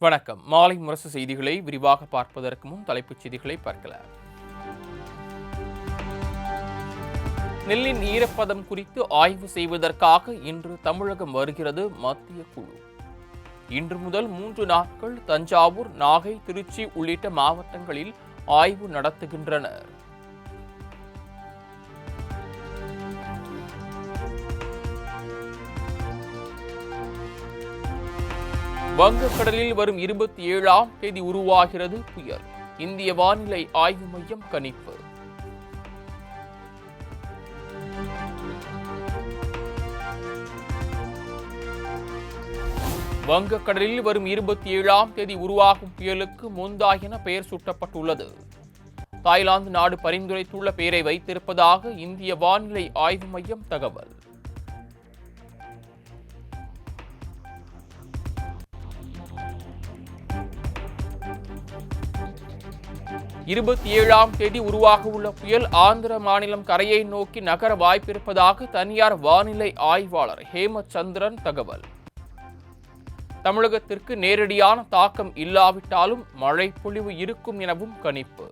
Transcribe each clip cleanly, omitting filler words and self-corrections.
வணக்கம். மாலை முரசு செய்திகளை விரிவாக பார்ப்பதற்கு முன் தலைப்புச் செய்திகளை பார்க்கலாம். நெல்லின் ஈரப்பதம் குறித்து ஆய்வு செய்வதற்காக இன்று தமிழகம் வருகிறது மத்திய குழு. இன்று முதல் 3 நாட்கள் தஞ்சாவூர், நாகை, திருச்சி உள்ளிட்ட மாவட்டங்களில் ஆய்வு நடத்துகின்றனர். வங்கக்கடலில் வரும் 27ஆம் தேதி உருவாகிறது புயல். இந்திய வானிலை ஆய்வு மையம் கணிப்பு. வங்கக்கடலில் வரும் 27ஆம் தேதி உருவாகும் புயலுக்கு மொந்தாய் என பெயர் சூட்டப்பட்டுள்ளது. தாய்லாந்து நாடு பரிந்துரைத்துள்ள பெயரை வைத்திருப்பதாக இந்திய வானிலை ஆய்வு மையம் தகவல். 27ஆம் தேதி உருவாக உள்ள புயல் ஆந்திர மாநிலம் கரையை நோக்கி நகர வாய்ப்பிருப்பதாக தனியார் வானிலை ஆய்வாளர் ஹேமச்சந்திரன் தகவல். தமிழகத்திற்கு நேரடியான தாக்கம் இல்லாவிட்டாலும் மழை பொழிவு இருக்கும் எனவும் கணிப்பு.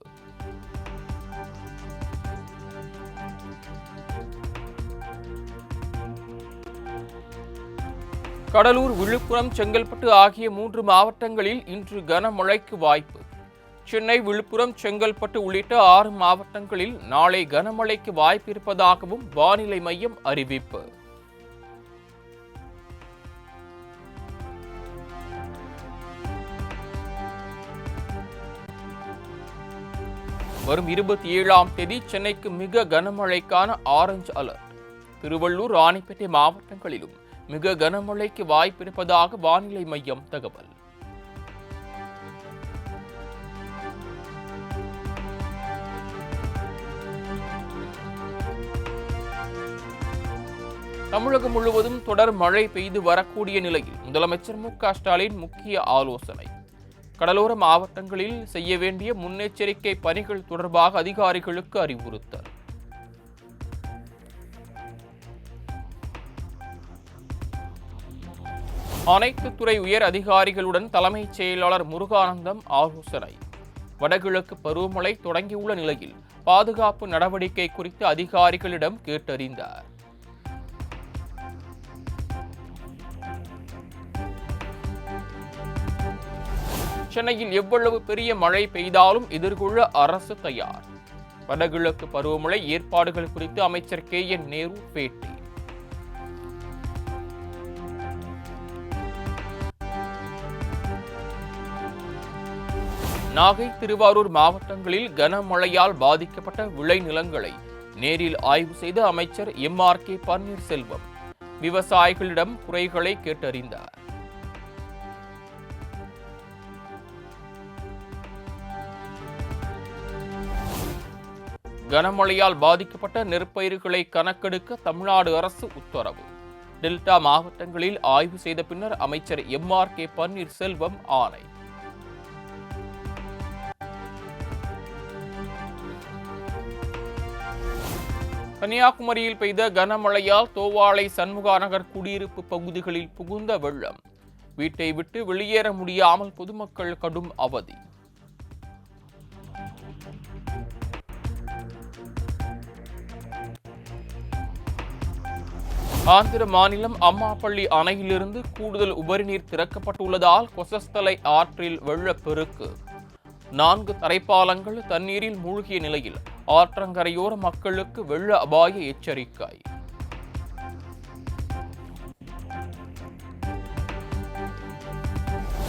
கடலூர், விழுப்புரம், செங்கல்பட்டு ஆகிய 3 மாவட்டங்களில் இன்று கனமழைக்கு வாய்ப்பு. சென்னை, விழுப்புரம், செங்கல்பட்டு உள்ளிட்ட 6 மாவட்டங்களில் நாளை கனமழைக்கு வாய்ப்பிருப்பதாகவும் வானிலை மையம் அறிவிப்பு. வரும் 27ஆம் தேதி சென்னைக்கு மிக கனமழைக்கான ஆரஞ்சு அலர்ட். திருவள்ளூர், ராணிப்பேட்டை மாவட்டங்களிலும் மிக கனமழைக்கு வாய்ப்பிருப்பதாக வானிலை மையம் தகவல். தமிழகம் முழுவதும் தொடர் மழை பெய்து வரக்கூடிய நிலையில் முதலமைச்சர் மு.க. ஸ்டாலின் முக்கிய ஆலோசனை. கடலோர மாவட்டங்களில் செய்ய வேண்டிய முன்னெச்சரிக்கை பணிகள் தொடர்பாக அதிகாரிகளுக்கு அறிவுறுத்தல். அனைத்து துறை உயர் அதிகாரிகளுடன் தலைமைச் செயலாளர் முருகானந்தம் ஆலோசனை. வடகிழக்கு பருவமழை தொடங்கியுள்ள நிலையில் பாதுகாப்பு நடவடிக்கை குறித்து அதிகாரிகளிடம் கேட்டறிந்தார். சென்னையில் எவ்வளவு பெரிய மழை பெய்தாலும் எதிர்கொள்ள அரசு தயார். வடகிழக்கு பருவமழை ஏற்பாடுகள் குறித்து அமைச்சர் கே.என். நேரு பேட்டி. நாகை, திருவாரூர் மாவட்டங்களில் கனமழையால் பாதிக்கப்பட்ட விளைநிலங்களை நேரில் ஆய்வு செய்த அமைச்சர் எம்.ஆர்.கே. பன்னீர்செல்வம் விவசாயிகளிடம் குறைகளை கேட்டறிந்தார். கனமழையால் பாதிக்கப்பட்ட நெற்பயிர்களை கணக்கெடுக்க தமிழ்நாடு அரசு உத்தரவு. டெல்டா மாவட்டங்களில் ஆய்வு செய்த பின்னர் அமைச்சர் எம்.ஆர்.கே. பன்னீர்செல்வம் ஆணை. கன்னியாகுமரியில் பெய்த கனமழையால் தோவாளை, சண்முகா நகர் குடியிருப்பு பகுதிகளில் புகுந்த வெள்ளம். வீட்டை விட்டு வெளியேற முடியாமல் பொதுமக்கள் கடும் அவதி. ஆந்திர மாநிலம் அம்மாப்பள்ளி அணையிலிருந்து கூடுதல் உபரிநீர் திறக்கப்பட்டுள்ளதால் கொசஸ்தலை ஆற்றில் வெள்ளப்பெருக்கு. 4 தரைப்பாலங்கள் தண்ணீரில் மூழ்கிய நிலையில் ஆற்றங்கரையோர மக்களுக்கு வெள்ள அபாய எச்சரிக்கை.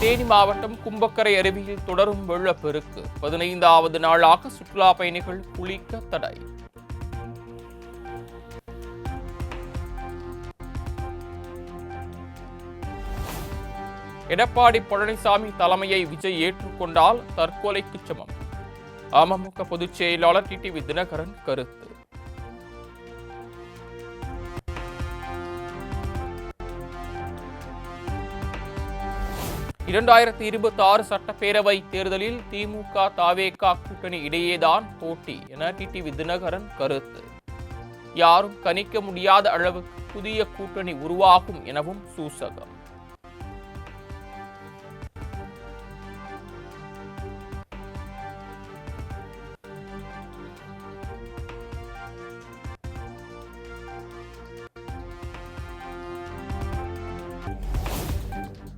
தேனி மாவட்டம் கும்பக்கரை அருவியில் தொடரும் வெள்ளப்பெருக்கு. 15வது நாளாக சுற்றுலா பயணிகள் குளிக்க தடை. எடப்பாடி பழனிசாமி தலைமையை விஜய் ஏற்றுக்கொண்டால் தற்கொலைக்கு சமம். அமமுக பொதுச் செயலாளர் டிடிவி தினகரன் கருத்து. (2026) சட்டப்பேரவை தேர்தலில் திமுக, தவேக கூட்டணி இடையேதான் போட்டி என டிடிவி தினகரன் கருத்து. யாரும் கணிக்க முடியாத அளவுக்கு புதிய கூட்டணி உருவாகும் எனவும் சூசகம்.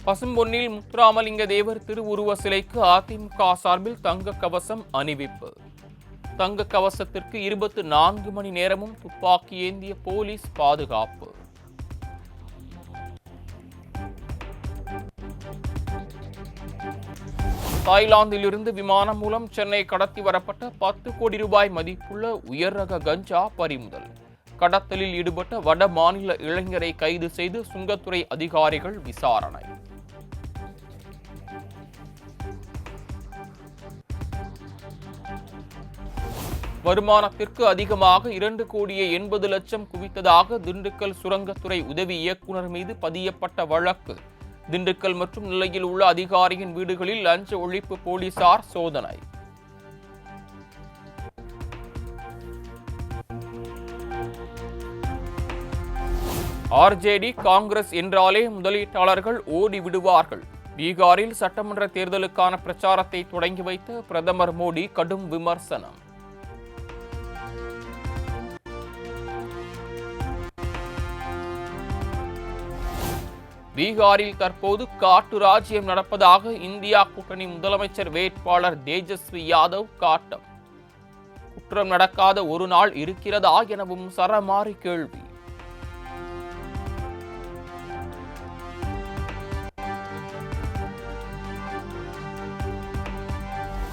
பசும்பொன்னில் முத்துராமலிங்க தேவர் திருவுருவ சிலைக்கு அதிமுக சார்பில் தங்க கவசம் அணிவிப்பு. தங்க கவசத்திற்கு 24 மணி நேரமும் துப்பாக்கி ஏந்திய போலீஸ் பாதுகாப்பு. தாய்லாந்தில் இருந்து விமானம் மூலம் சென்னை கடத்தி வரப்பட்ட 10 கோடி ரூபாய் மதிப்புள்ள உயர் ரக கஞ்சா பறிமுதல். கடத்தலில் ஈடுபட்ட வட மாநில இளைஞரை கைது செய்து சுங்கத்துறை அதிகாரிகள் விசாரணை. வருமானத்திற்கு அதிகமாக 2,80,00,000 குவித்ததாக திண்டுக்கல் சுரங்கத்துறை உதவி இயக்குநர் மீது பதியப்பட்ட வழக்கு. திண்டுக்கல் மற்றும் நிலையில் உள்ள அதிகாரியின் வீடுகளில் லஞ்ச ஒழிப்பு போலீசார் சோதனை. ஆர்ஜேடி காங்கிரஸ் என்றாலே முதலீட்டாளர்கள் ஓடி விடுவார்கள். பீகாரில் சட்டமன்ற தேர்தலுக்கான பிரச்சாரத்தை தொடங்கி வைத்த பிரதமர் மோடி கடும் விமர்சனம். பீகாரில் தற்போது காட்டு ராஜ்யம் நடப்பதாக இந்தியா கூட்டணி முதலமைச்சர் வேட்பாளர் தேஜஸ்வி யாதவ் காட்டம். குற்றம் நடக்காத ஒரு நாள் இருக்கிறதா எனவும் சரமாரி கேள்வி.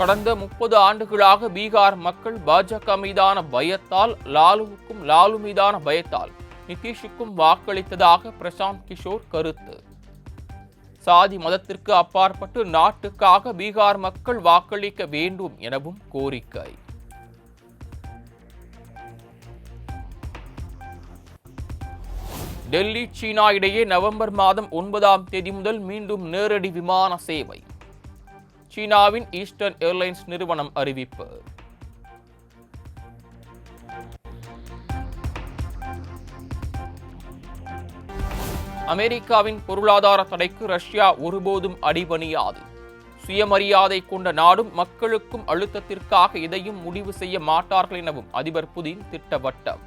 கடந்த 30 ஆண்டுகளாக பீகார் மக்கள் பாஜக மீதான பயத்தால், லாலு மீதான பயத்தால் நிதிஷுக்கும் வாக்களித்ததாக பிரசாந்த் கிஷோர் கருத்து. சாதி மதத்திற்கு அப்பாற்பட்டு நாட்டுக்காக பீகார் மக்கள் வாக்களிக்க வேண்டும் எனவும் கோரிக்கை. டெல்லி சீனா இடையே நவம்பர் மாதம் 9ஆம் தேதி முதல் மீண்டும் நேரடி விமான சேவை. சீனாவின் ஈஸ்டர்ன் ஏர்லைன்ஸ் நிறுவனம் அறிவிப்பு. அமெரிக்காவின் பொருளாதார தடைக்கு ரஷ்யா ஒருபோதும் அடிபணியாது. சுயமரியாதை கொண்ட நாடும் மக்களுக்கும் அழுத்தத்திற்காக எதையும் முடிவு செய்ய மாட்டார்கள் எனவும் அதிபர் புதின் திட்டவட்டம்.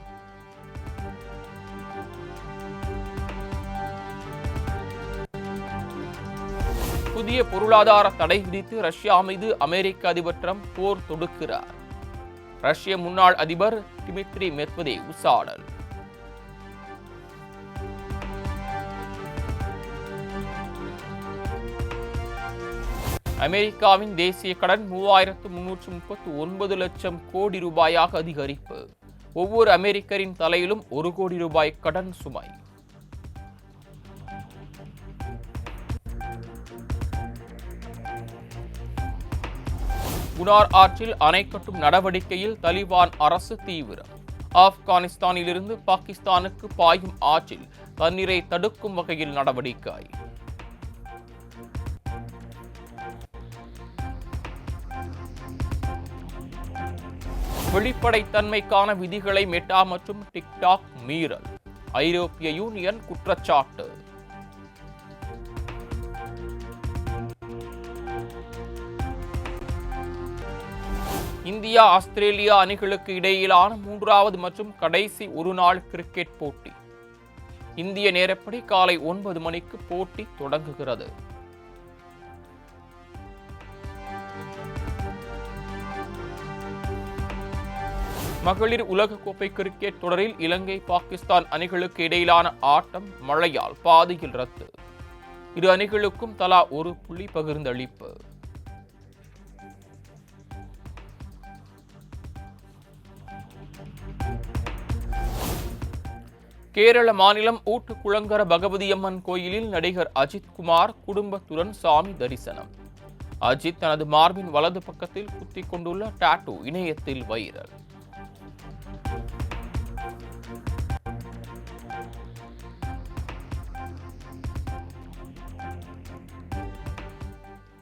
புதிய பொருளாதார தடை விதித்து ரஷ்யா மீது அமெரிக்க அதிபர் டிரம்ப் போர் தொடுக்கிறார். ரஷ்ய முன்னாள் அதிபர் டிமிட்ரி மெத்வதேவ் சாடல். அமெரிக்காவின் தேசிய கடன் 3,339 லட்சம் கோடி ரூபாயாக அதிகரிப்பு. ஒவ்வொரு அமெரிக்கரின் தலையிலும் 1 கோடி ரூபாய் கடன் சுமை. குனார் ஆற்றில் அணை கட்டும் நடவடிக்கையில் தலிபான் அரசு தீவிரம். ஆப்கானிஸ்தானிலிருந்து பாகிஸ்தானுக்கு பாயும் ஆற்றில் தண்ணீரை தடுக்கும் வகையில் நடவடிக்கை. வெளிப்படைத்தன்மைக்கான விதிகளை மெட்டா மற்றும் டிக்டாக் மீறல். ஐரோப்பிய யூனியன் குற்றச்சாட்டு. இந்தியா ஆஸ்திரேலியா அணிகளுக்கு இடையிலான 3வது மற்றும் கடைசி ஒருநாள் கிரிக்கெட் போட்டி. இந்திய நேரப்படி காலை 9 மணிக்கு போட்டி தொடங்குகிறது. மகளிர் உலகக்கோப்பை கிரிக்கெட் தொடரில் இலங்கை பாகிஸ்தான் அணிகளுக்கு இடையிலான ஆட்டம் மழையால் பாதியில் ரத்து. இரு அணிகளுக்கும் தலா 1 புள்ளி பகிர்ந்தளிப்பு. கேரள மாநிலம் ஊட்டுக்குளங்கர பகவதியம்மன் கோயிலில் நடிகர் அஜித் குமார் குடும்பத்துடன் சாமி தரிசனம். அஜித் தனது மார்பின் வலது பக்கத்தில் குத்திக் கொண்டுள்ள டாட்டூ இணையத்தில் வைரல்.